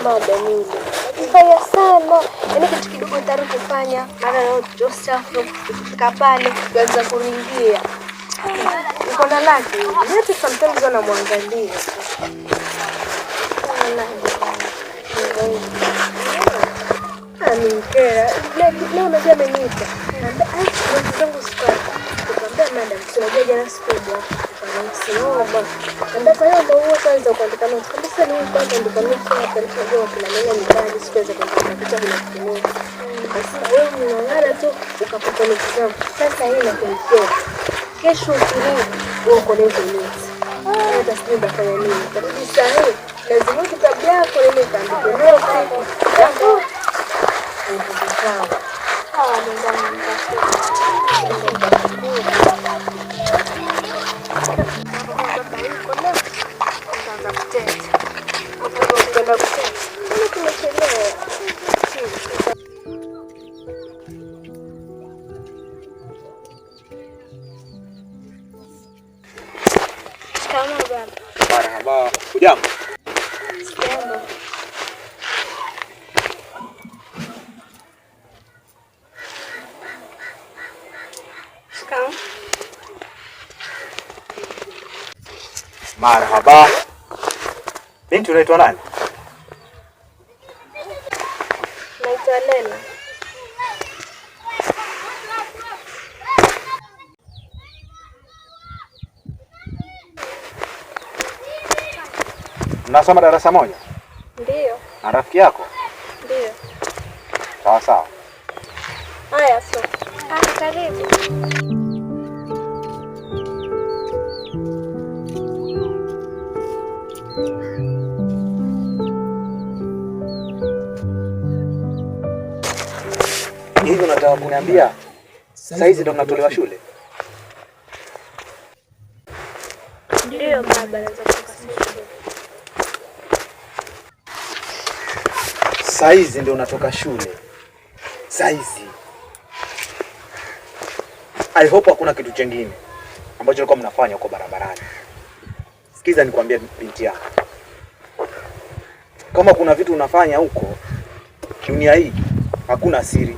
madam ile. Mbaya sana. Yaani kitu kidogo tayari kufanya, mara leo Joseph kufika pale kuanza kuingia. Uko na laki. Yote sometimes wanamwangalia. Anikera. Leo unajua ameniita. Zangu sikuwa. Nikamwambia madam, tunajua jana sikuja. Nikamwambia ndio kwa hiyo ndio kwanza kuandika notes. Kabisa ni kwanza ndio kanisa hapa tunajua kuna neno ni bali siweze kuandika kitu kinachotumia. Basi wewe unaona tu ukapata exam. Sasa hii inakuja. Kesho ukirudi uko na hizo notes. Hata sijui nitafanya nini. Kabisa hii lazima kitabu yako ile kaandike notes. Hapo. Marhaba. Hujambo? Sijambo. Shikamoo. Marhaba. Binti unaitwa nani? Naitwa Lela. Mnasoma darasa moja? Ndio. Na rafiki yako? Ndio. Sawa sawa. Haya so. Karibu. Hivi unataka kuniambia saa hizi ndo mnatolewa shule? Ndio baba, naweza kutoka shule. Saa hizi ndio unatoka shule. Saa hizi. I hope hakuna kitu kingine ambacho mlikuwa mnafanya huko barabarani. Sikiza nikwambie binti yangu. Kama kuna vitu unafanya huko dunia hii hakuna siri.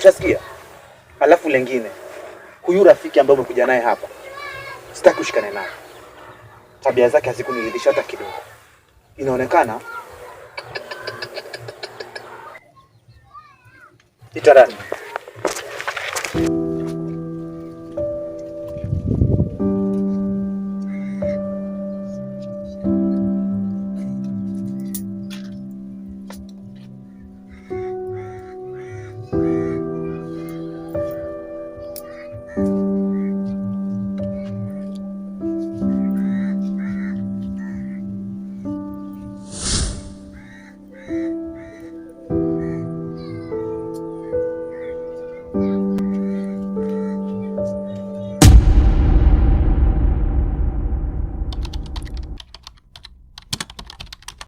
Unasikia? Alafu lengine, huyu rafiki ambaye umekuja naye hapa, sitaki ushikane naye. Tabia zake hazikuniridhisha hata kidogo. Inaonekana itarani.